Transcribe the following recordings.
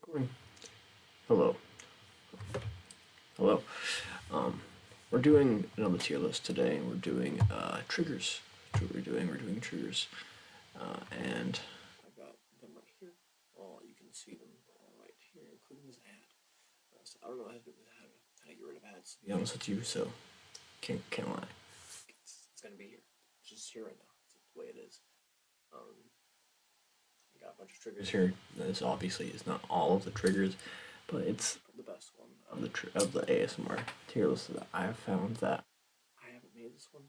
Recording. Hello. Hello. Um, we're doing another tier list today. We're doing triggers. That's what we're doing. We're doing triggers. And I've got them right here. Oh, you can see them right here, including this ad. So I don't know how to get rid of ads, to be honest with you, so can't lie. It's gonna be here. It's just here right now. It's the way it is. Um, I got a bunch of triggers here. This obviously is not all of the triggers, but it's the best one of the ASMR tier list that I have found. That I haven't made this one.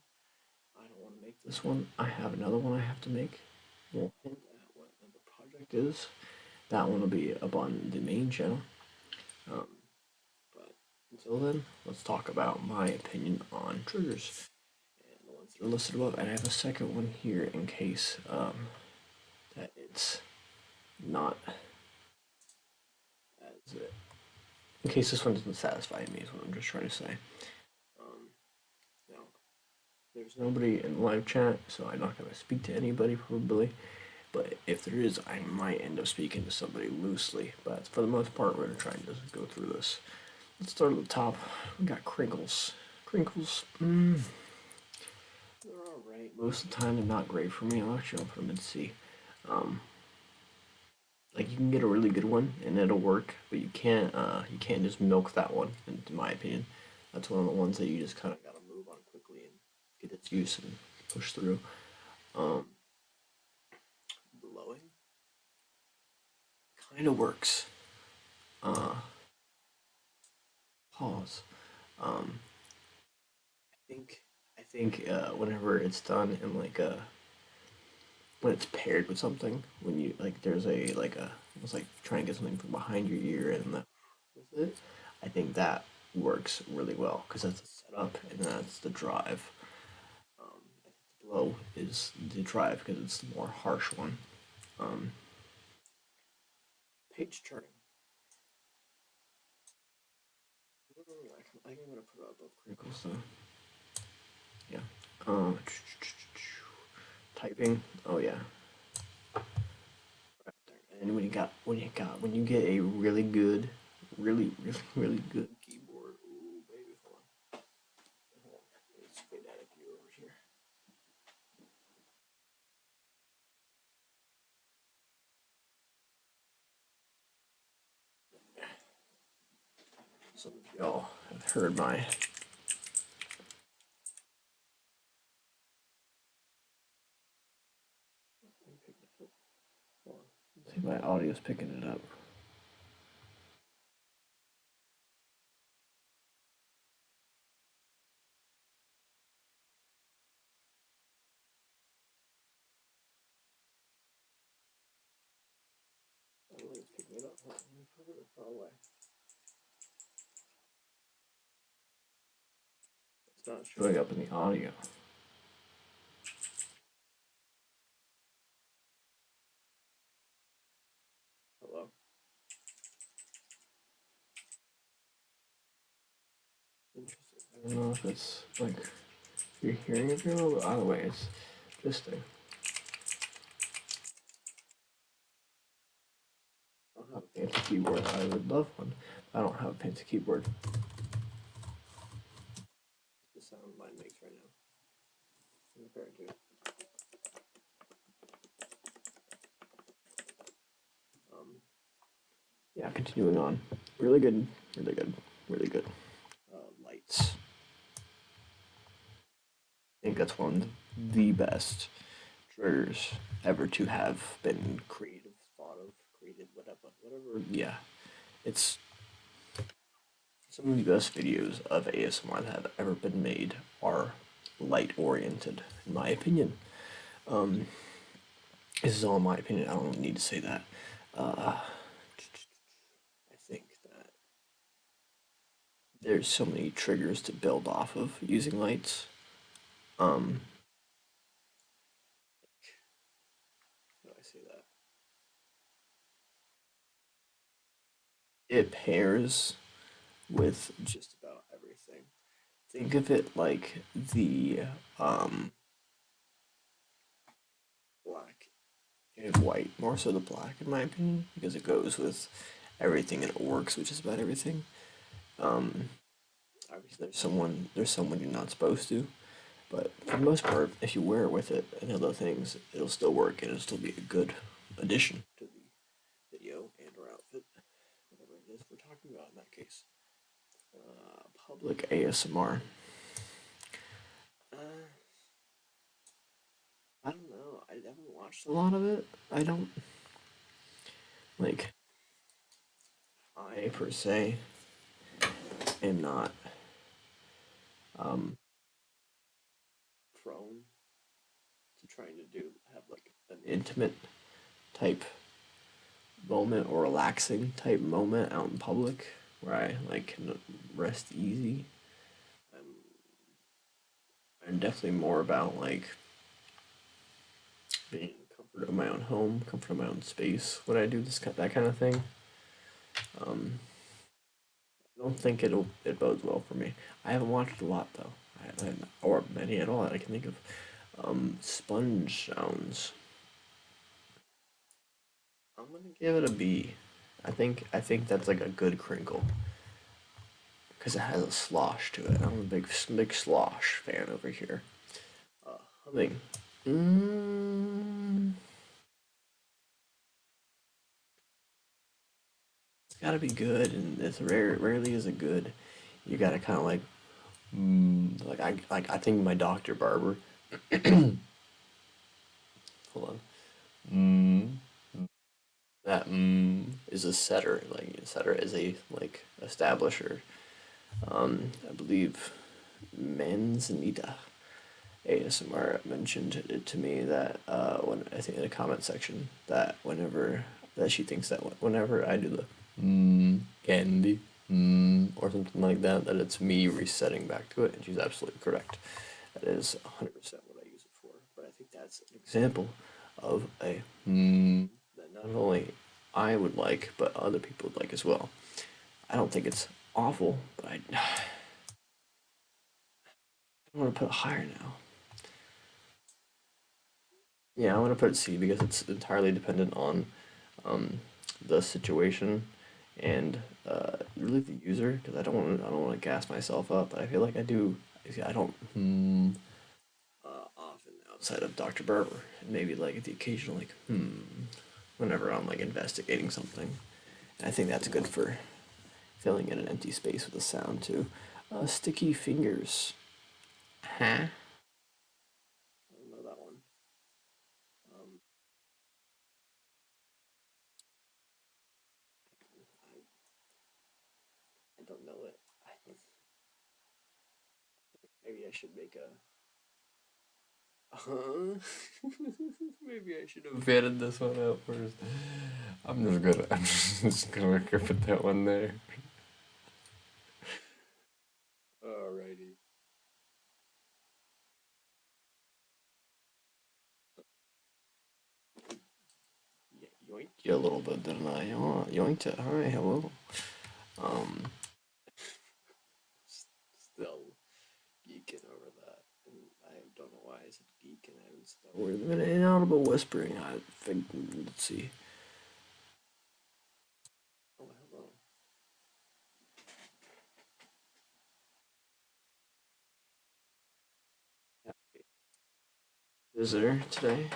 I don't want to make this one. I have another one I have to make. We'll hint at what the project is. That one will be up on the main channel. Um, but until then, let's talk about my opinion on triggers and the ones that are listed above. And I have a second one here in case that it's not as in case this one doesn't satisfy me is what I'm just trying to say. Um, Now there's nobody in the live chat, so I'm not gonna speak to anybody probably. But if there is, I might end up speaking to somebody loosely. But for the most part, we're gonna try and just go through this. Let's start at the top. We got crinkles. Crinkles. They're alright. Most of the time, they're not great for me. I'll actually put them in C. Um, like you can get a really good one and it'll work, but you can't just milk that one. In my opinion, that's one of the ones that you just kind of gotta move on quickly and get its use and push through. Um, Blowing kind of works. Uh, Pause. Um, I think whenever it's done in like a when it's paired with something, when you like there's a like a almost like trying to get something from behind your ear and with it, I think that works really well because that's the setup and that's the drive. I think the blow is the drive because it's the more harsh one. Um, Page turning. I'm gonna put it above crinkles though. Yeah. Um, Typing. Oh yeah. And when you get a really good, really good keyboard. Ooh, baby, hold on. Let's fade out of view over here. Some of y'all have heard my. Let's see if my audio's picking it up. I don't think it's picking it up. Hold on, let me put it far away. It's not showing up in the audio. Hello. Interesting. I don't know if it's like you're hearing it very well, but either way, it's interesting. I don't have a fancy keyboard. I would love one. I don't have a fancy keyboard. The sound mine makes right now. Compared to um, yeah, continuing on. Really good, really good, really good. Lights. I think that's one of the best triggers ever to have been created, thought of, created, whatever. Yeah, it's some of the best videos of ASMR that have ever been made are light oriented, in my opinion. Um, this is all my opinion. I don't need to say that. I think that there's so many triggers to build off of using lights. Um, how do I say that? It pairs with just about everything. Think of it like the black and white, more so the black in my opinion, because it goes with everything and it works with just about everything. Um, Obviously, there's someone you're not supposed to, but for the most part, if you wear it with it and other things, it'll still work and it'll still be a good addition to the video and or outfit, whatever it is we're talking about in that case. Public ASMR. Uh, I don't know. I haven't watched a lot of it. I don't like. I per se am not um prone to trying to have like an intimate type moment or relaxing type moment out in public where I like can rest easy. I'm, I'm definitely more about like being in the comfort of my own home, comfort of my own space when I do that kind of thing. Um, I don't think it bodes well for me. I haven't watched a lot though. I haven't, or many at all that I can think of. Sponge sounds. I'm gonna give it a B. I think that's like a good crinkle because it has a slosh to it. I'm a big slosh fan over here. Humming. Mm, it's gotta be good, and it's rarely is it good. You gotta kind of like, like I think my Dr. Barber. Hold on. That is a setter. Like a setter is a like establisher. I believe Manzanita ASMR mentioned it to me that when I think in the comment section that whenever that she thinks that whenever I do the candy or something like that, that it's me resetting back to it, and she's absolutely correct. That is 100% what I use it for. But I think that's an example of a that not only I would like, but other people would like as well. I don't think it's awful, but I want to put it higher now. Yeah, I want to put it C because it's entirely dependent on um, the situation and really the user. Because I don't want to gas myself up, but I feel like I do. I don't often outside of Dr. Berber, and maybe like the occasional like whenever I'm like investigating something. And I think that's good for filling in an empty space with a sound too. Sticky fingers. Huh? I don't know that one. Um, I don't know it. Maybe I should make a. Huh? Maybe I should have vetted this one out first. I'm just gonna put that one there. Alrighty. Yeah, yoinked you a little bit, didn't I? Oh, yoinked it. Hi, hello. Um, Still geeking over that. And I don't know why I said geek and I haven't said that word. An inaudible whispering. I think. Let's see. Oh, hello. Visitor today.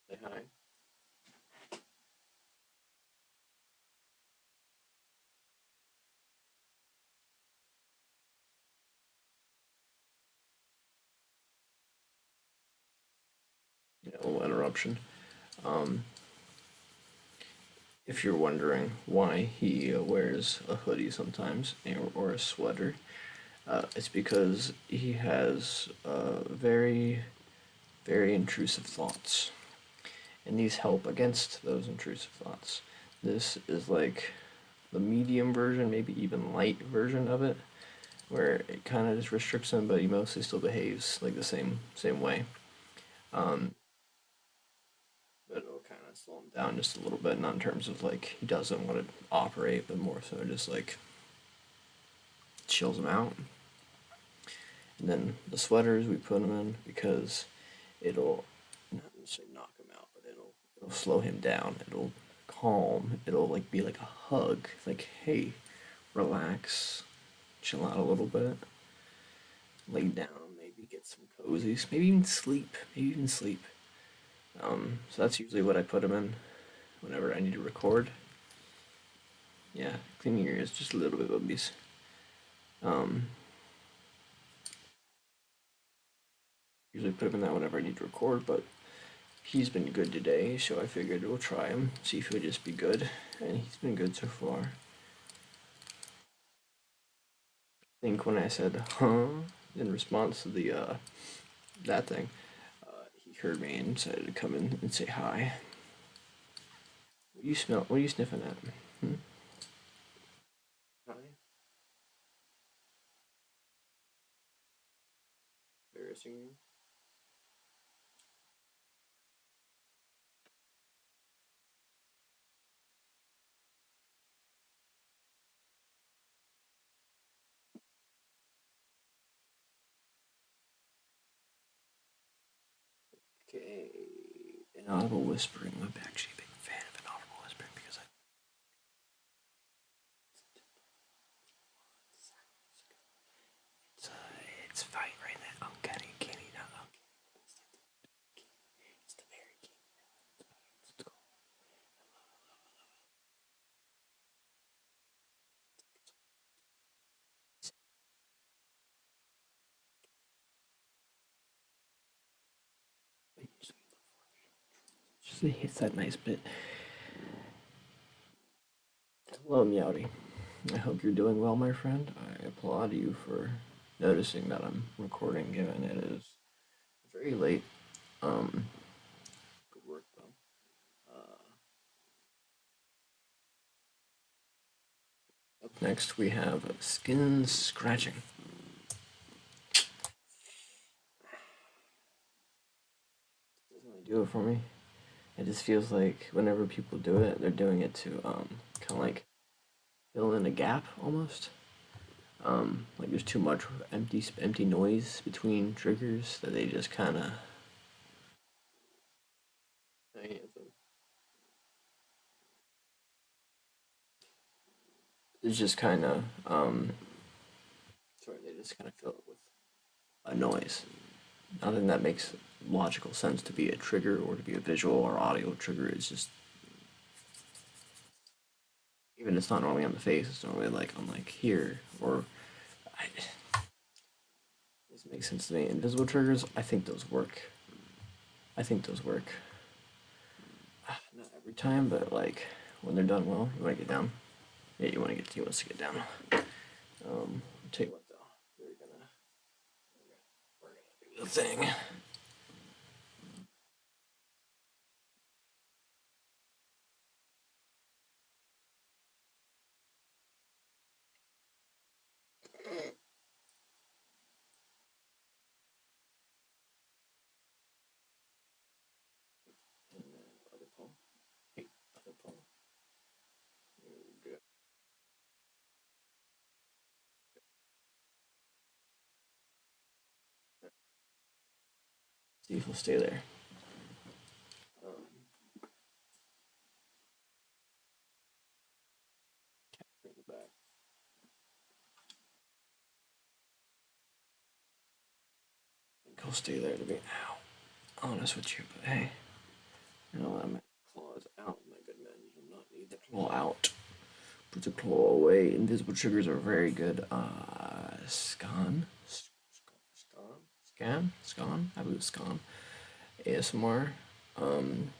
Say hi. Yeah, a little interruption. Um, if you're wondering why he wears a hoodie sometimes or a sweater, it's because he has very intrusive thoughts, and these help against those intrusive thoughts. This is like the medium version, maybe even light version of it, where it kind of just restricts him, but he mostly still behaves like the same way. Um, but it'll kind of slow him down just a little bit, not in terms of like he doesn't want to operate, but more so just like chills him out. And then the sweaters we put him in because it'll wouldn't say knock him out, but it'll slow him down. It'll calm. It'll like be like a hug. Like, hey, relax, chill out a little bit, lay down, maybe get some cozies, maybe even sleep. Maybe even sleep. So that's usually what I put him in whenever I need to record. Yeah, cleaning your ears just a little bit, bubbies. Um, Usually put him in that whenever I need to record, but he's been good today, so I figured we'll try him, see if he'll just be good, and he's been good so far. I think when I said "huh" in response to the that thing, he heard me and decided to come in and say hi. What do you smell? What are you sniffing at? Hmm? Hi. Embarrassing you? Okay. Inaudible whispering. I'm actually a big fan of inaudible whispering because I. It's it's fine right now. Uncanny, canny, not uncanny. It's the very king. It's cool. Just hits that nice bit. Hello, Meowdy. I hope you're doing well, my friend. I applaud you for noticing that I'm recording, given it is very late. Um, Good work, though. Up next, we have skin scratching. Doesn't really do it for me. It just feels like whenever people do it, they're doing it to kind of like fill in a gap almost. Like there's too much empty noise between triggers that they just kind of. It's just kind of sorry. They just kind of fill it with a noise. Nothing that makes logical sense to be a trigger or to be a visual or audio trigger. It's just even it's not normally on the face. It's normally like on like here or. I, this makes sense to me. Invisible triggers. I think those work. I think those work. Not every time, but like when they're done well, you want to get down. Yeah, you want us to get down. I'll tell you what though, we're gonna do the thing. And then other paw. Hey, other paw. There we go. See if we'll stay there. Um, Bring it back. I think I'll stay there to be honest with you, but hey, you know I'm claws out, my good man. You do not need the claw out. Put the claw away. Invisible triggers are very good. Scan. I believe scan. ASMR. Um,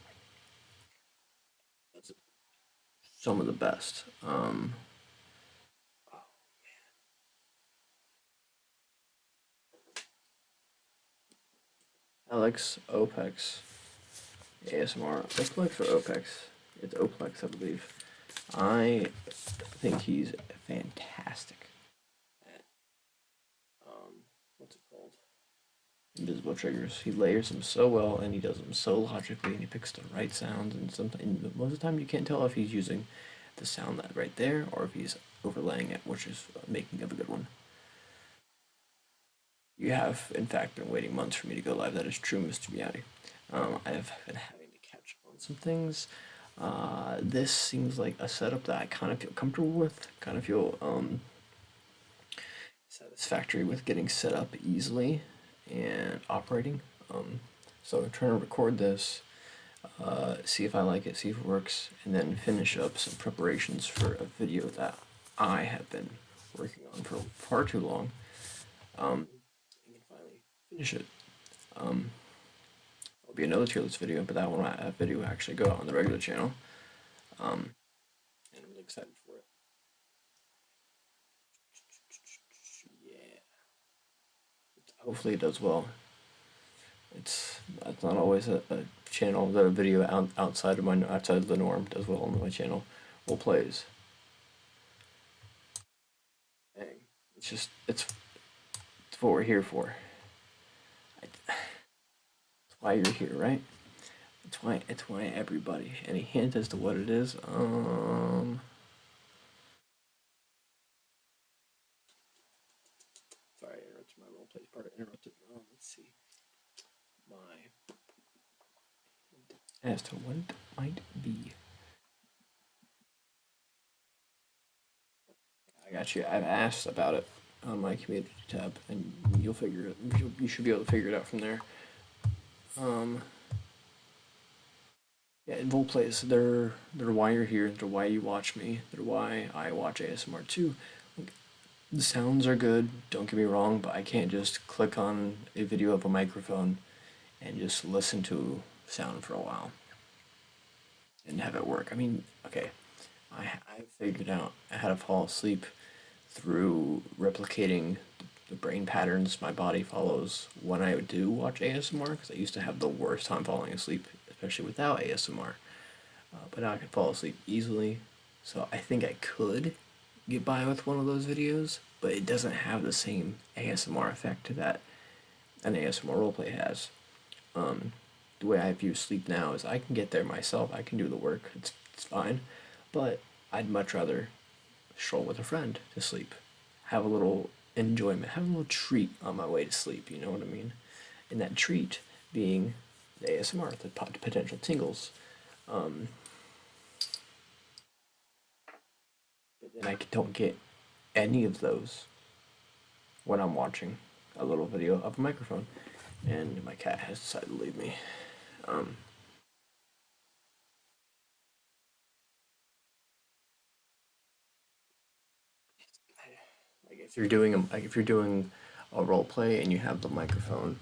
that's some of the best. Alex Opex ASMR. Oplex or Opex? It's Oplex, I believe. I think he's fantastic at what's it called? Invisible triggers. He layers them so well, and he does them so logically, and he picks the right sounds. And sometimes, most of the time, you can't tell if he's using the sound that right there or if he's overlaying it, which is making up a good one. You have, in fact, been waiting months for me to go live. That is true, Mr. Miati. I've been having to catch on some things. This seems like a setup that I kind of feel comfortable with, kind of feel satisfactory with getting set up easily and operating. So I'm trying to record this, see if I like it, see if it works, and then finish up some preparations for a video that I have been working on for far too long. And can finally finish it. There'll be another tier list video, but that video will actually go out on the regular channel. And I'm really excited for it. Yeah. Hopefully it does well. It's not always a channel that a video outside of the norm does well on my channel. Role plays. Dang. It's what we're here for. That's why you're here, right? It's why everybody. Any hint as to what it is? Sorry, I interrupted my role play part. Interrupted. Let's see. My as to what it might be. I got you. I've asked about it on my community tab, and you'll figure it. You should be able to figure it out from there. Um, yeah, in role plays, they're why you're here. They're why you watch me. They're why I watch ASMR too. Like, the sounds are good. Don't get me wrong, but I can't just click on a video of a microphone and just listen to sound for a while and have it work. I mean, okay, I figured out how to fall asleep through replicating the brain patterns my body follows when I do watch ASMR, because I used to have the worst time falling asleep, especially without ASMR. But now I can fall asleep easily, so I think I could get by with one of those videos, but it doesn't have the same ASMR effect that an ASMR roleplay has. The way I view sleep now is I can get there myself, I can do the work, it's fine, but I'd much rather stroll with a friend to sleep, have a little enjoyment, have a little treat on my way to sleep, you know what I mean? And that treat being the ASMR, the potential tingles. Um, but then I don't get any of those when I'm watching a little video of a microphone. And my cat has decided to leave me. Um, if you're doing a role play and you have the microphone,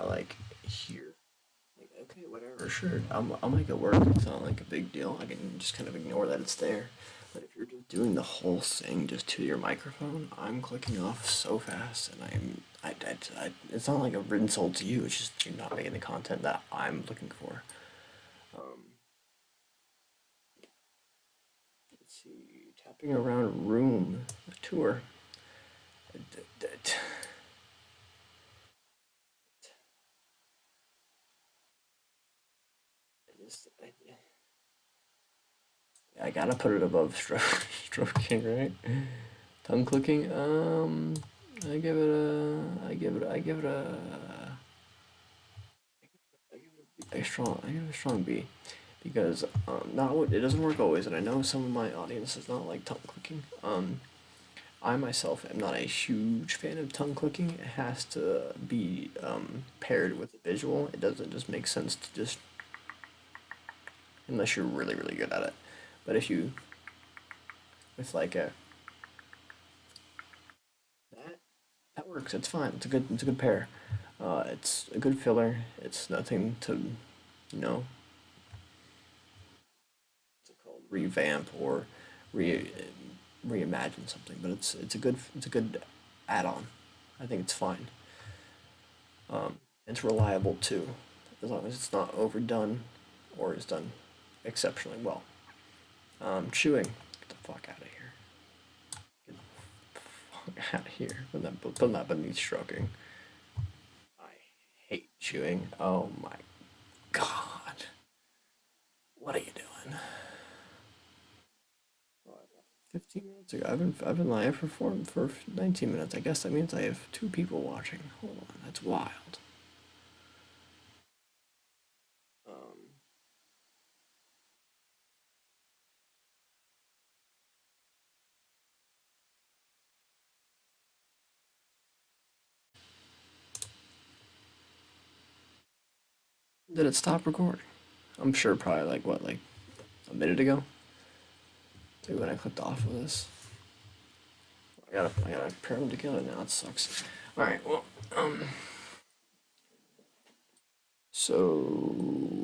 like here, like, okay, whatever, sure, I'll make it work. It's not like a big deal. I can just kind of ignore that it's there. But if you're just doing the whole thing just to your microphone, I'm clicking off so fast, and it's not like a insult to you. It's just you're not making the content that I'm looking for. Um, let's see, tapping around a room, a tour. I gotta put it above stroking, right? Tongue clicking. I give it I give it a strong B, because not it doesn't work always, and I know some of my audience is not like tongue clicking. I myself am not a huge fan of tongue clicking. It has to be paired with a visual. It doesn't just make sense to just, unless you're really good at it. But if you with like a that that works. It's fine. It's a good pair. It's a good filler. It's nothing to, you know, what's it called, revamp or re reimagine something. But it's a good add-on. I think it's fine. It's reliable too, as long as it's not overdone or is done exceptionally well. Chewing. Get the fuck out of here. Get the fuck out of here. Put that beneath stroking. I hate chewing. Oh my god. What are you doing? 15 minutes ago. I've been live for 19 minutes. I guess that means I have two people watching. Hold on, that's wild. Did it stop recording? I'm sure probably like what, like a minute ago? Maybe when I clicked off of this. I gotta pair them together now. It sucks. All right. Well, so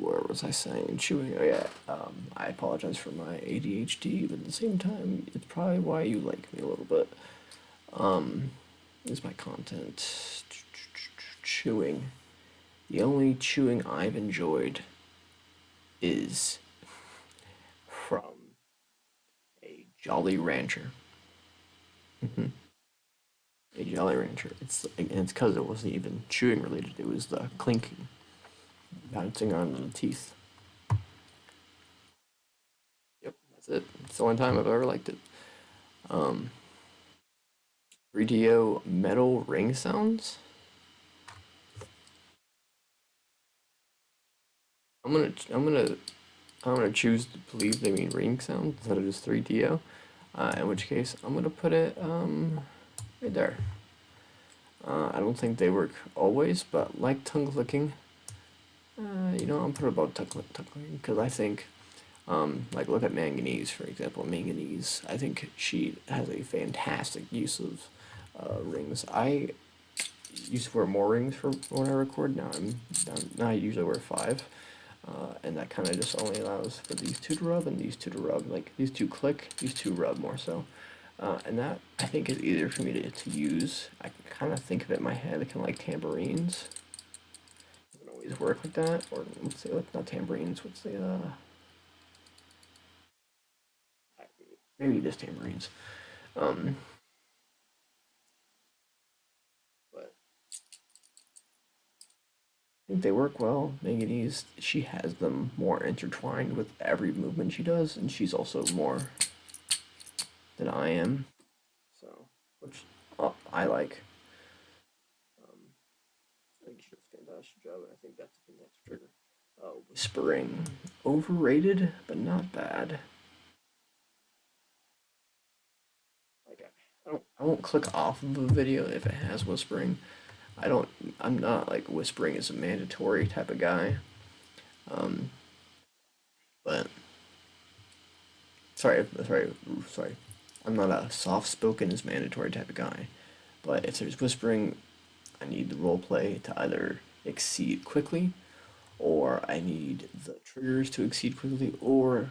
where was I saying? Chewing. Oh yeah. I apologize for my ADHD, but at the same time, it's probably why you like me a little bit. Is my content chewing? The only chewing I've enjoyed is from a Jolly Rancher. A Jolly Rancher. It's because it wasn't even chewing related. It was the clinking, bouncing on the teeth. Yep, that's it. It's the only time I've ever liked it. 3DO metal ring sounds. I'm gonna I'm gonna I'm gonna choose to believe they mean ring sound instead of just 3DO. In which case, I'm gonna put it right there. I don't think they work always, but like tongue clicking, I'm put about tongue clicking because I think, like look at manganese for example. Manganese, I think she has a fantastic use of rings. I used to wear more rings for when I record. Now I usually wear five, and that kind of just only allows for these two to rub and these two to rub. Like these two click, these two rub more so. And that I think is easier for me to use. I can kind of think of it in my head, kind of like tambourines. It doesn't always work like that. Or let's say, not tambourines. What's the maybe just tambourines. Um, but I think they work well. Manganese, she has them more intertwined with every movement she does, and she's also more than I am. So, which I like. Um, I think she does a fantastic job, and I think that's a fantastic trigger. Whispering, overrated, but not bad. Like I won't click off of a video if it has whispering. I don't. I'm not like whispering is a mandatory type of guy. Um, but sorry. I'm not a soft spoken is mandatory type of guy. But if there's whispering, I need the role play to either exceed quickly, or I need the triggers to exceed quickly, or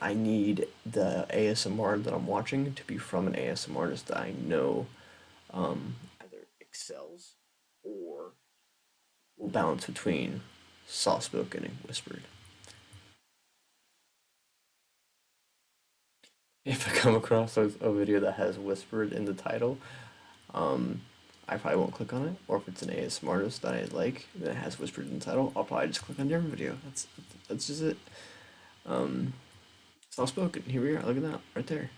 I need the ASMR that I'm watching to be from an ASMRtist that I know either excels or will balance between soft spoken and whispered. If I come across a video that has whispered in the title, um, I probably won't click on it. Or if it's an ASMRtist that I like that has whispered in the title, I'll probably just click on their video. That's just it. Um, Soft spoken. Here we are. Look at that right there.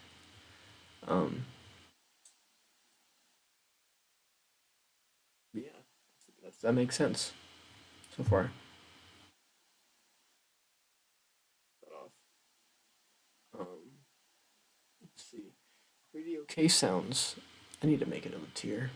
Um, yeah, that makes sense so far. Cut off. Um, let's see. Radio case sounds. I need to make another tier.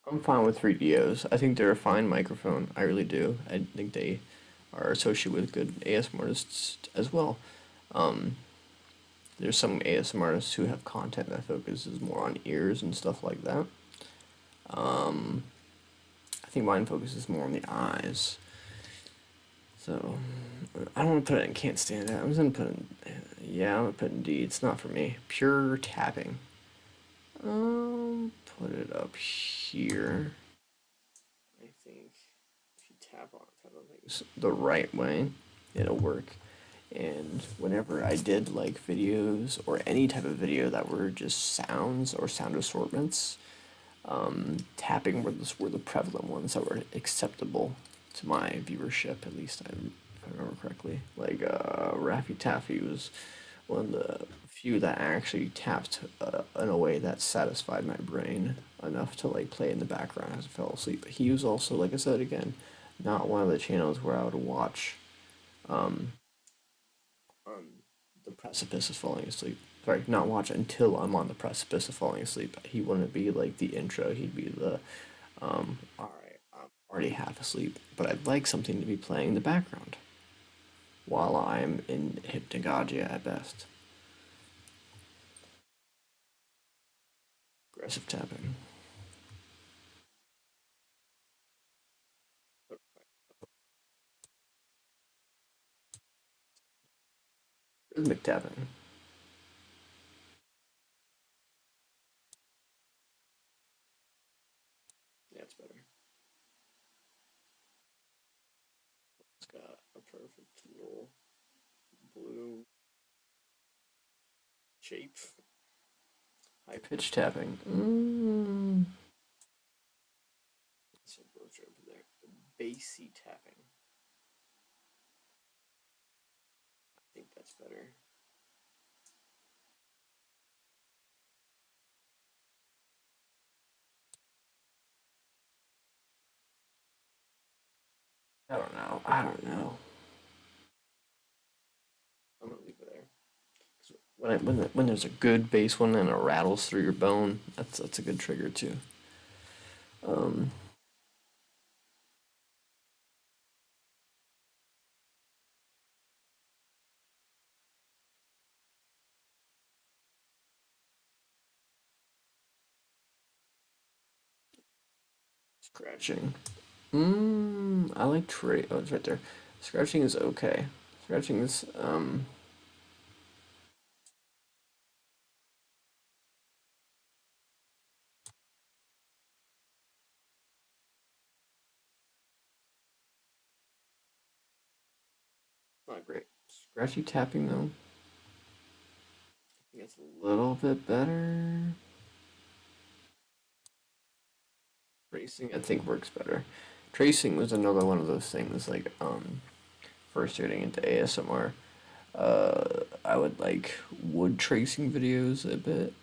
I'm fine with 3DOs. I think they're a fine microphone. I really do. I think they are associated with good ASMR artists as well. Um, there's some ASMR artists who have content that focuses more on ears and stuff like that. Um, I think mine focuses more on the eyes. So I don't want to put it in can't stand it. I'm just gonna put it in Yeah, I'm gonna put indeed. It's not for me. Pure tapping. Put it up here. I think if you tap on things the right way, it'll work. And whenever I did like videos or any type of video that were just sounds or sound assortments, tapping were the prevalent ones that were acceptable to my viewership, at least if I remember correctly. Like Raffy Taffy was one of the few that actually tapped in a way that satisfied my brain enough to like play in the background as I fell asleep. He was also, like I said again, not one of the channels where I would watch um, on the precipice of falling asleep. Sorry, not watch until I'm on the precipice of falling asleep. He wouldn't be like the intro. He'd be the, all right, I'm already half asleep, but I'd like something to be playing in the background while I'm in hypnagogia at best. Aggressive tapping. Rhythmic tapping. Yeah, it's better. It's got a perfect little blue shape. High pitch tapping. So both are up there. Bassy tapping. I think that's better. I don't know. I don't know. I'm gonna leave it there. When there's a good bass one and it rattles through your bone, that's a good trigger too. Um, Scratching. I like trade. Oh, it's right there. Scratching is okay. Scratching is not great. Scratchy tapping though, I think it's a little bit better. Tracing I think works better. Tracing was another one of those things like first getting into ASMR. I would like wood tracing videos a bit.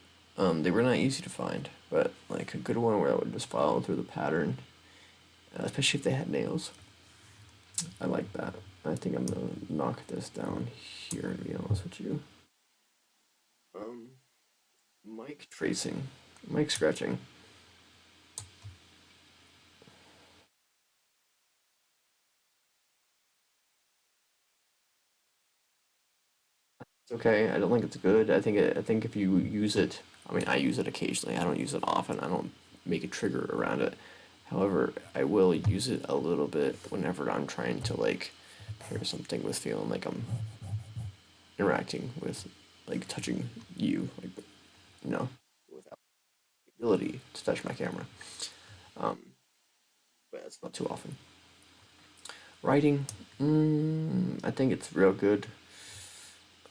They were not easy to find, but like a good one where I would just follow through the pattern, especially if they had nails. I like that. I think I'm gonna knock this down here to be honest with you. Um, mic tracing, mic scratching. It's okay. I don't think it's good. I think if you use it, I mean, I use it occasionally. I don't use it often. I don't make a trigger around it. However, I will use it a little bit whenever I'm trying to like pair something with feeling like I'm interacting with, like touching you, like you know, without the ability to touch my camera. Um, but it's not too often. Writing, I think it's real good.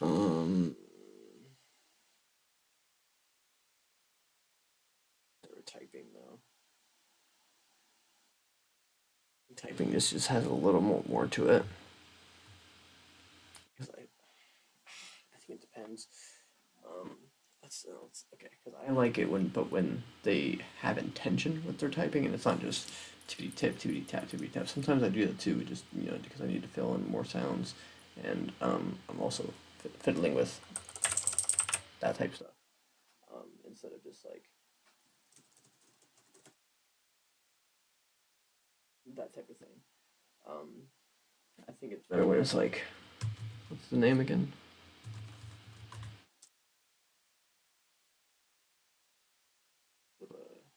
Um, typing though. Typing just has a little more to it. Because I think it depends. Um, okay. Because I like it when they have intention with their typing and it's not just tippity tip, tippity tap, tippity tap. Sometimes I do that too, just because I need to fill in more sounds, and I'm also fiddling with that type of stuff instead of just like that type of thing. Um, I think it's better when it's like, what's the name again?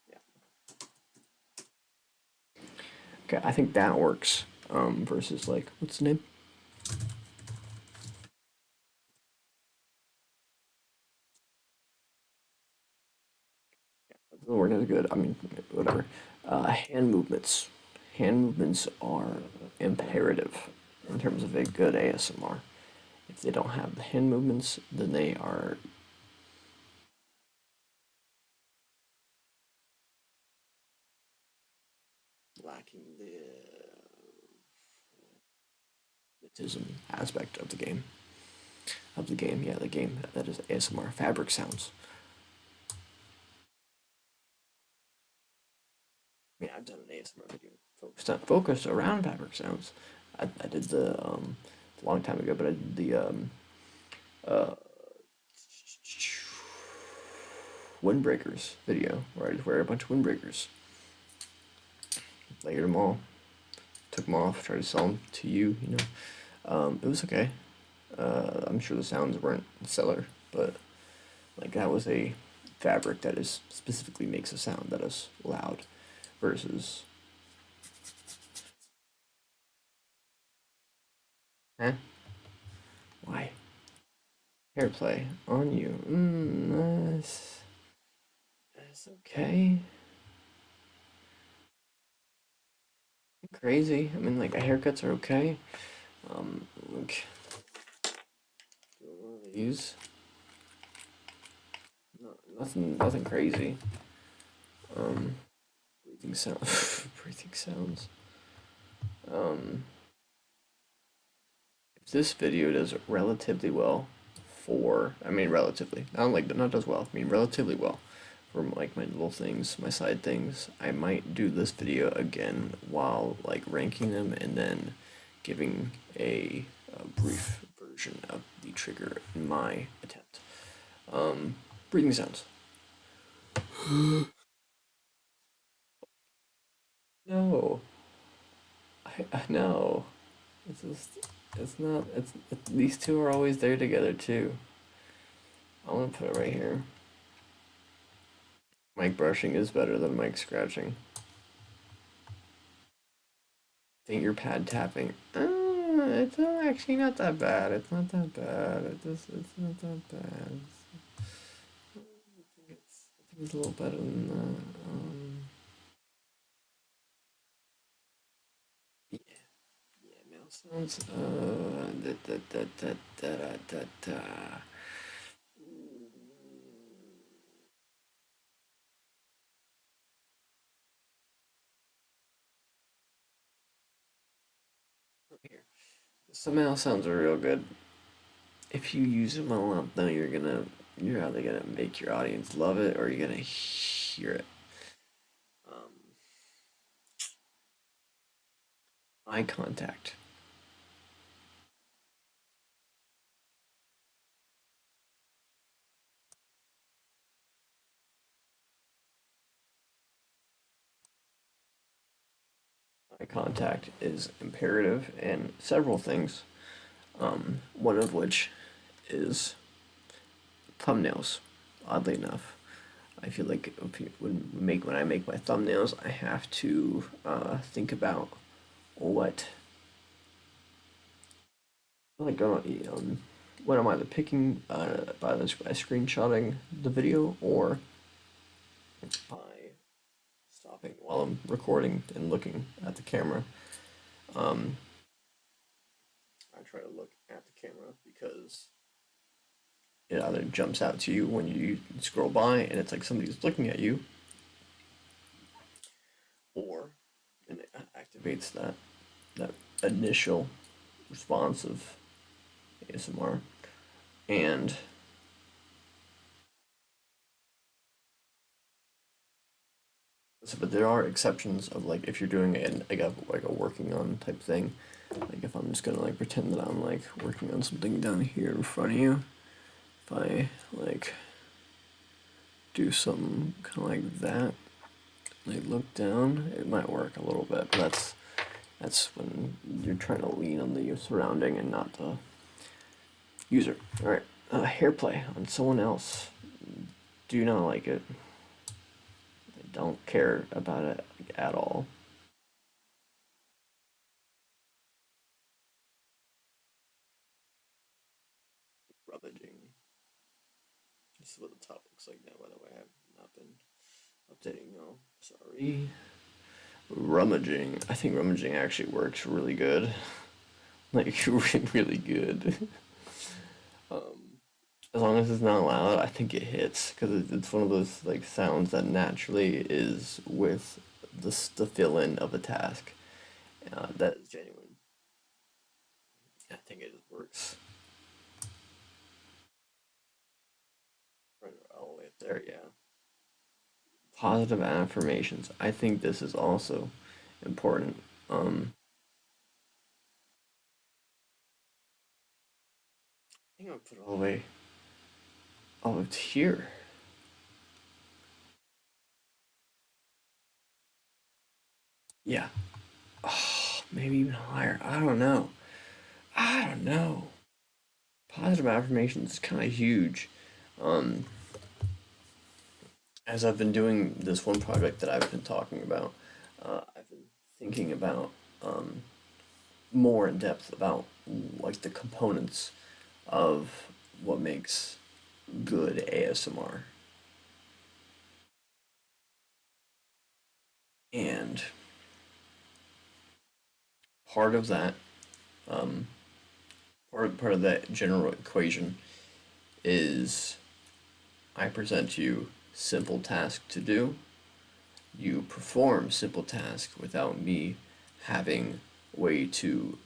Yeah. Okay, I think that works. Versus like, what's the name? The word is good. I mean, whatever. Hand movements. Hand movements are imperative in terms of a good ASMR. If they don't have the hand movements, then they are lacking the hypnotism aspect of the game. Yeah, the game that is ASMR. Fabric sounds. I mean, I've done an ASMR video focused around fabric sounds. I did the a long time ago, but I did the uh, windbreakers video where I just wear a bunch of windbreakers, layered them all, took them off, tried to sell them to you. You know, it was okay. I'm sure the sounds weren't stellar, but like that was a fabric that is specifically makes a sound that is loud versus eh, why hair play on you. That's okay. Crazy. I mean, like haircuts are okay. Like one of these. No, nothing crazy. Um, breathing sound, breathing sounds. Um, if this video does relatively well I mean, relatively, not does well. I mean, relatively well for like my little things, my side things. I might do this video again while like ranking them and then giving a brief version of the trigger in my attempt. Breathing sounds. No, I no. It's just, it's not. These two are always there together too. I'm gonna put it right here. Mic brushing is better than mic scratching. Finger pad tapping. It's actually not that bad. It's not that bad. It's not that bad. I think it's a little better than that. Yeah, yeah. Mouse sounds. Da, da, da, da, da, da, da. Here. Some mouse sounds are real good. If you use them a lot, though, you're either gonna make your audience love it or you're gonna hear it. Um, eye contact. Eye contact is imperative in several things. One of which is thumbnails. Oddly enough, I feel like when I make my thumbnails, I have to think about what like when I'm either picking by screenshotting the video or by stopping while I'm recording and looking at the camera. Um, I try to look at the camera because it either jumps out to you when you scroll by and it's like somebody's looking at you, or and it activates that initial response of ASMR. And but there are exceptions of like if you're doing a working on type thing, like if I'm just gonna like pretend that I'm like working on something down here in front of you, if I like do something kind of like that, like look down, it might work a little bit, but that's when you're trying to lean on the surrounding and not the user. All right, hair play on someone else. Do not like it. I don't care about it like, at all. Rubbaging. This is what the top looks like now. By the way, I have not been Updating, no, sorry. Rummaging. I think rummaging actually works really good. Like, really good. Um, as long as it's not loud, I think it hits because it's one of those like sounds that naturally is with the fill in of a task. That is genuine. I think it just works right all the way up there. Yeah. Positive affirmations. I think this is also important. I think I'll put it all the way to here. Yeah. Oh, maybe even higher. I don't know. I don't know. Positive affirmations is kind of huge. Um, as I've been doing this one project that I've been talking about, I've been thinking about um, more in depth about like the components of what makes good ASMR. And part of that, um, part of that general equation is I present you simple task to do. You perform simple task without me having way to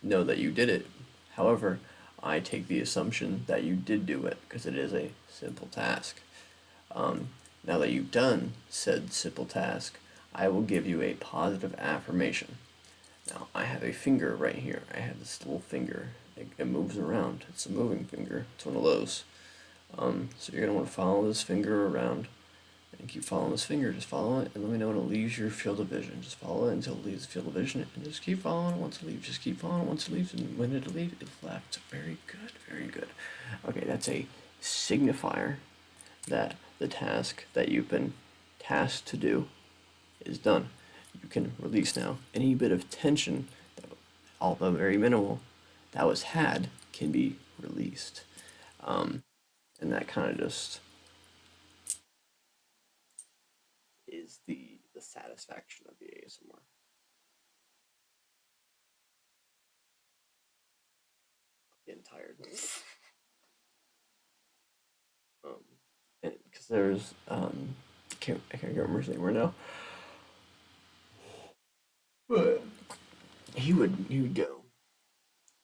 know that you did it. However, I take the assumption that you did do it because it is a simple task. Um, Now that you've done said simple task, I will give you a positive affirmation. Now, I have a finger right here. I have this little finger. It moves around. It's a moving finger. It's one of those. So you're going to want to follow this finger around and keep following this finger. Just follow it and let me know when it leaves your field of vision. Just follow it until it leaves the field of vision and just keep following it once it leaves. Just keep following it once it leaves, and when it leaves, it's left. Very good, very good. Okay, that's a signifier that the task that you've been tasked to do is done. You can release now. Any bit of tension, although very minimal, that was had can be released. Um, and that kind of just is the satisfaction of the ASMR. Getting tired. um, because there's I can't remember his name right now, but he would go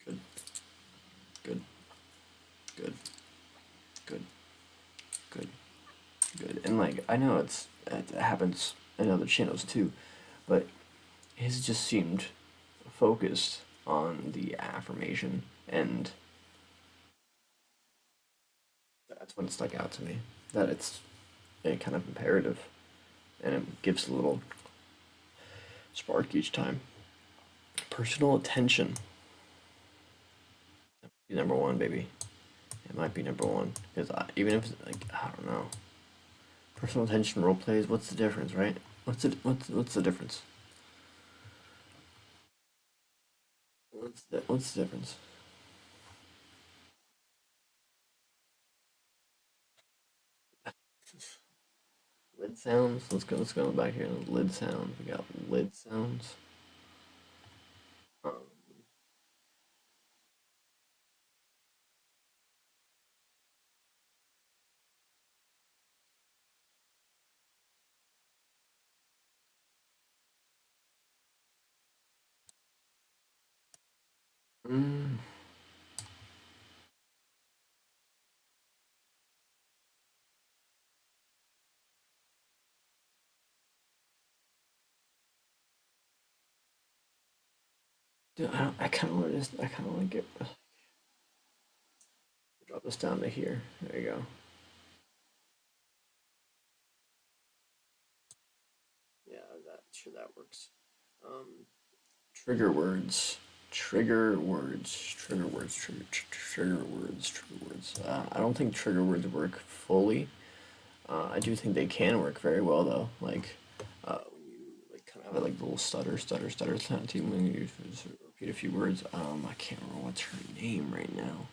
good, good, good, good, good, good, and like I know it happens in other channels too, but his just seemed focused on the affirmation, and that's what stuck out to me. That it's a kind of imperative, and it gives a little spark each time. Personal attention, number one, baby. It might be number one because even if it's like I don't know, personal attention role plays. What's the difference, right? What's the difference? What's the difference? Lid sounds. Let's go back here. Lid sounds. We got lid sounds. Um, mm, Dude, I kind of want to just. I kind of want to get drop this down to here. There you go. Yeah, that works. Um, Trigger words. Trigger words. Trigger words. Trigger words. Trigger words. I don't think trigger words work fully. I do think they can work very well though. Like when you like kind of have like a little stutter sound to you when you just repeat a few words. I can't remember what's her name right now.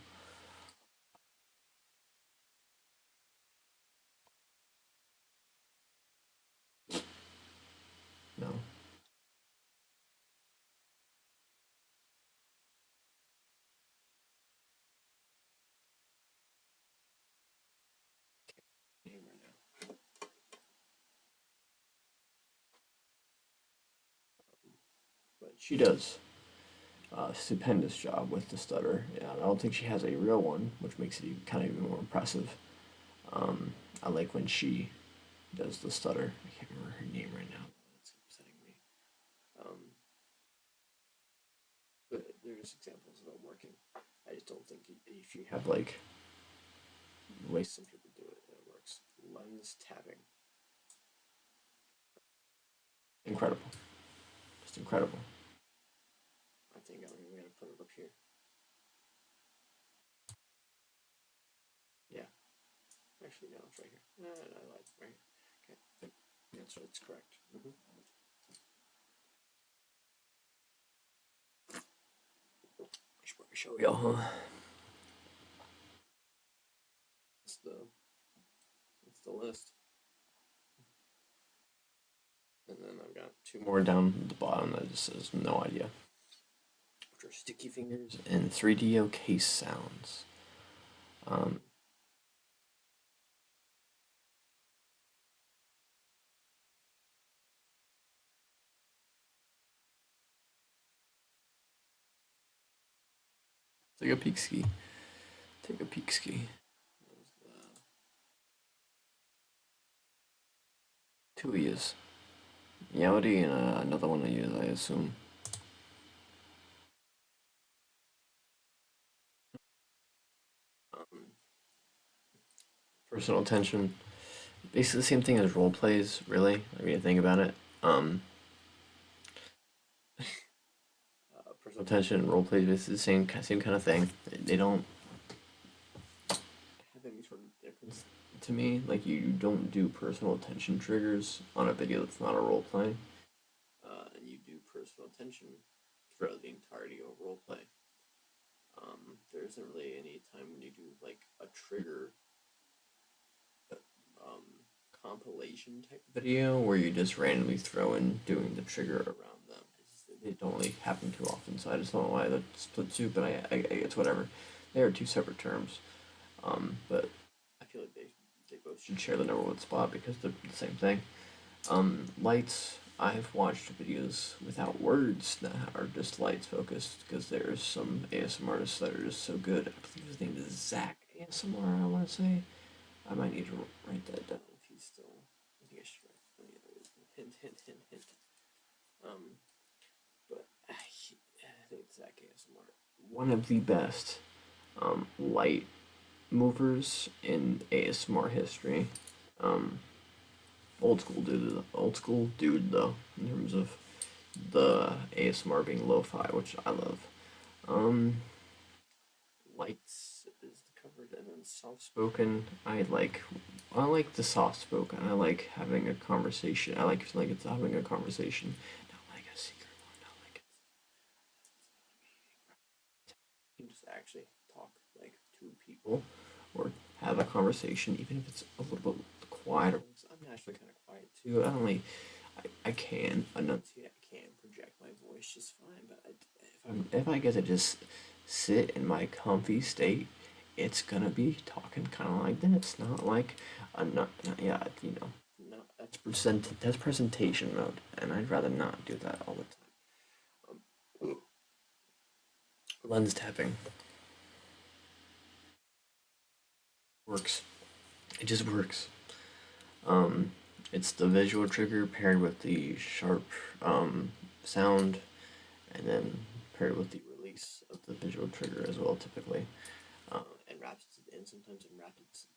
She does a stupendous job with the stutter. Yeah, I don't think she has a real one, which makes it kind of even more impressive. I like when she does the stutter. I can't remember her name right now. That's upsetting me. Um, but there's examples of it working. I just don't think if you have like the way some people do it, it works. Lens tapping, incredible, just incredible. I think I'm gonna put it up here. Yeah, actually no, it's right here. No, I lied. Right here. Okay, that's right. It's correct. I should probably show y'all, huh? That's the list. And then I've got two more down at the bottom that just says no idea, which are sticky fingers and 3DO case sounds. Um, take a peek ski. Take a peek ski. Two E's. Yawdy and another one I use, I assume. Um, Personal attention. Basically the same thing as role plays, really. I mean, think about it. Personal attention and role plays is the same kind of thing. They don't have any sort of difference to me. Like you don't do personal attention triggers on a video that's not a role play, and you do personal attention throughout the entirety of role play. There isn't really any time when you do like a trigger um, compilation type video where you just randomly throw in doing the trigger around them. They don't really happen too often, so I just don't know why the split two, but it's whatever. They are two separate terms, but I feel like they both should share the number one spot because they're the same thing. Lights. I've watched videos without words that are just lights focused because there's some ASMR artists that are just so good. I believe his name is Zach ASMR. I want to say. I might need to write that down if he's still. I think I should write. Hint, hint, hint, hint. But I think it's Zach ASMR. One of the best light movers in ASMR history. Um, old school dude though, in terms of the ASMR being lo-fi, which I love. Um, Lights is covered, and then soft spoken. I like the soft spoken. I like having a conversation. I like it's having a conversation, not like a secret one. Not like you can just actually talk like to people or have a conversation, even if it's a little bit quieter. I'm naturally kind of quiet too. I don't really, I can enunciate, I can project my voice just fine. But if I get to just sit in my comfy state, it's gonna be talking kind of like this, not like yeah, you know, no, that's presentation mode, and I'd rather not do that all the time. Lens tapping works. It just works. Um, it's the visual trigger paired with the sharp sound, and then paired with the release of the visual trigger as well, typically, and sometimes in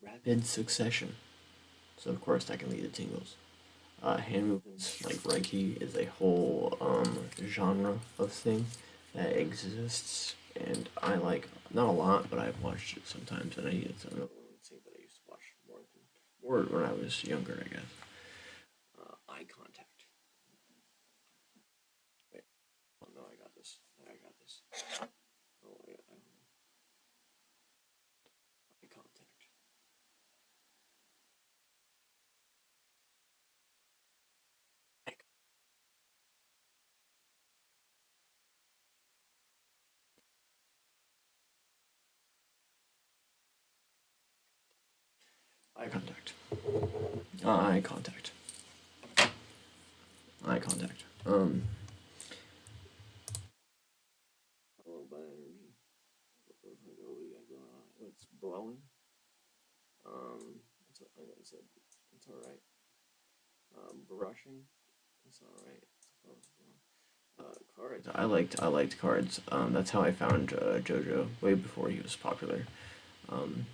rapid succession. So of course that can lead to tingles. Hand movements like Reiki is a whole genre of thing that exists, and I like not a lot, but I've watched it sometimes, and it's another one thing that I used to watch more when I was younger, I guess. Eye contact. Wait, oh no, I got this. I got this. Oh, I don't know. Eye contact. Eye contact. Eye contact. Eye contact. blowing. It's, it's, it's all right. Brushing, it's all right. Cards. I liked cards. That's how I found JoJo way before he was popular. Um,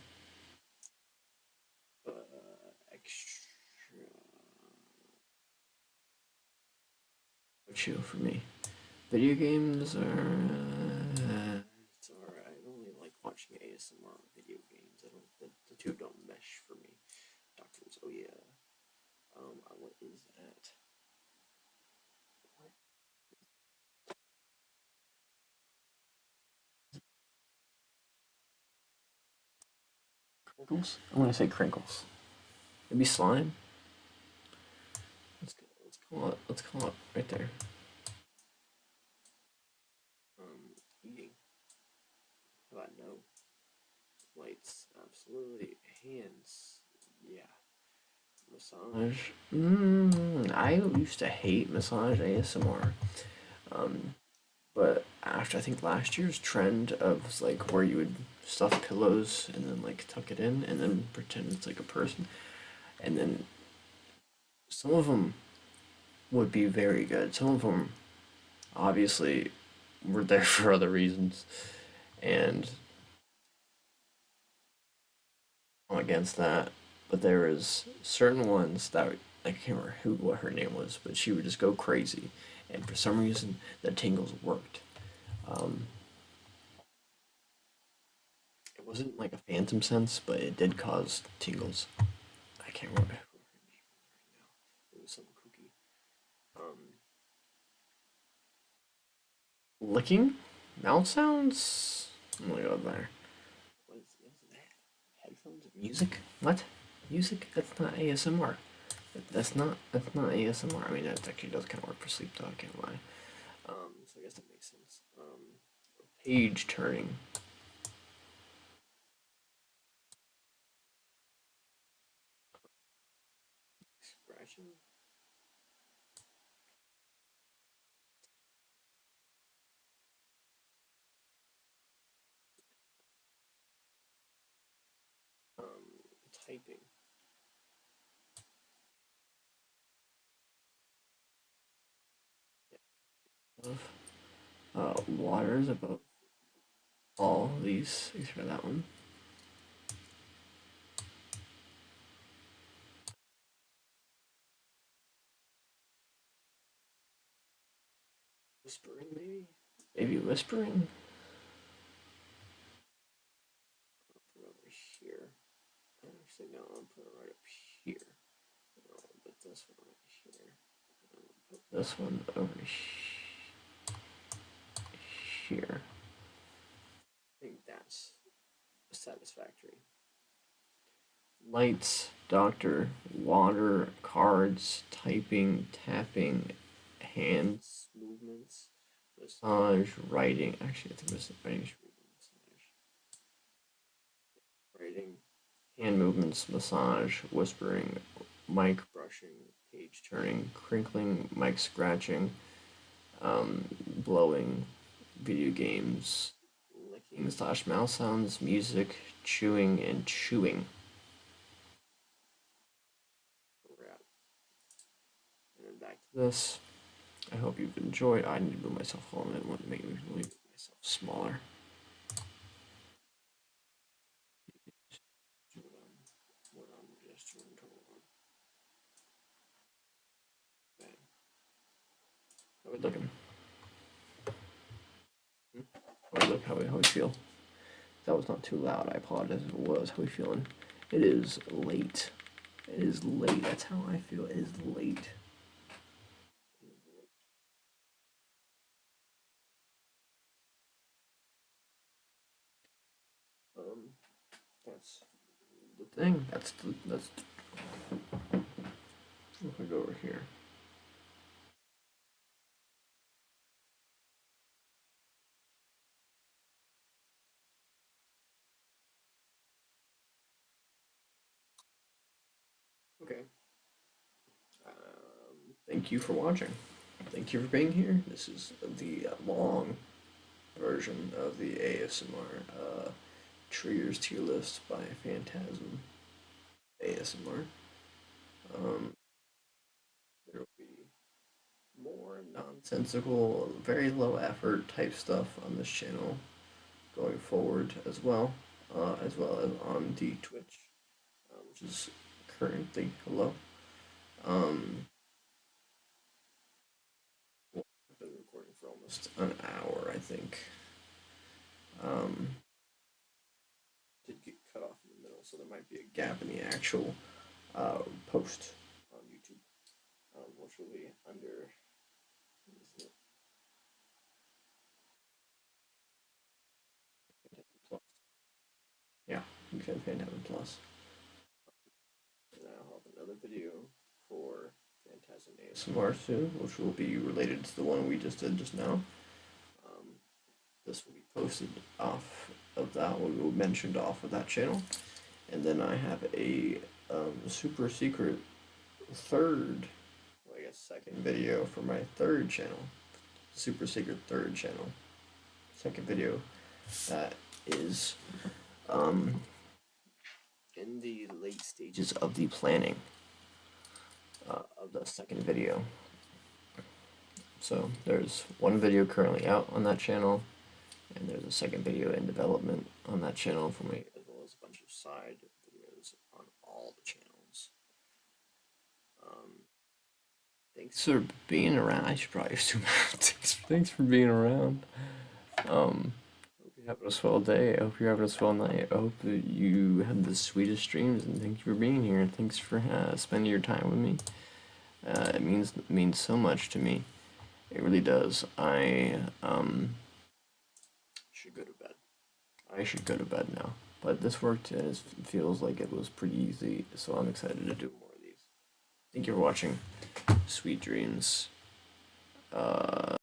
extra chill for me. Video games are. It's alright. I only like watching ASMR on video games. I don't. The two don't mesh for me. Doctors. Oh yeah. What is that? Crinkles? I want to say crinkles. Maybe slime. Let's call it. Let's call it right there. Eating. How about no? Lights. Absolutely. Hands. Yeah. Massage. I used to hate massage ASMR. Um, but after I think last year's trend of like where you would stuff pillows and then like tuck it in and then pretend it's like a person, and then some of them would be very good. Some of them obviously were there for other reasons, and I'm against that. But there is certain ones that I can't remember who what her name was, but she would just go crazy, and for some reason the tingles worked. Um, it wasn't like a phantom sense, but it did cause tingles. I can't remember who her name was right now. It was some cookie. Um, licking, mouth sounds. Oh my god, there. What is that? Headphones? Music? What? Music? That's not ASMR. That's not ASMR. I mean, that actually does kind of work for sleep, though. I can't lie. So I guess that makes sense. Page turning, scratching, typing. Waters above all these, except for that one. Whispering, maybe? Maybe whispering? Put it over here. Actually, no, I'll put it right up here. I'll put this one right here. I'll put this one over here. I think that's satisfactory. Lights, doctor, water, cards, typing, tapping, hands movements, massage, writing. Actually, I think this is writing should be massage. Writing, hand movements, massage, whispering, mic brushing, page turning, crinkling, mic scratching, blowing, video games, licking slash mouse sounds, music, chewing, and chewing. Wrap. And then back to this. I hope you've enjoyed. I need to move myself a little bit. I want to make myself smaller. What I'm just doing. Bang. How we looking? How we feel? That was not too loud. I apologize if it was. How we feeling? It is late. It is late. That's how I feel. It is late. Um, that's the thing. That's. If we go over here. Okay. Thank you for watching. Thank you for being here. This is the long version of the ASMR Triggers tier list by Phantasm ASMR. Um, there will be more nonsensical, very low effort type stuff on this channel going forward as well as on the Twitch, which is currently hello. Um, well, I've been recording for almost an hour, I think. Um, did get cut off in the middle, so there might be a gap in the actual post on YouTube, which will be under. Plus. Yeah, you can Phantasm Plus. And I'll have another video for Phantasm ASMR soon, which will be related to the one we just did just now. Um, this will be posted off of that, we will mentioned off of that channel. And then I have a super secret third, well, I guess second video for my third channel. Super secret third channel. Second video that is in the late stages of the planning of the second video. So there's one video currently out on that channel, and there's a second video in development on that channel for me, as well as a bunch of side videos on all the channels. Thanks for being around. I should probably zoom out. Thanks for being around. Hope you're having a swell day. I hope you're having a swell night. I hope that you had the sweetest dreams, and thank you for being here. Thanks for spending your time with me. It means so much to me. It really does. I should go to bed. I should go to bed now. But this worked, and it feels like it was pretty easy, so I'm excited to do more of these. Thank you for watching. Sweet dreams.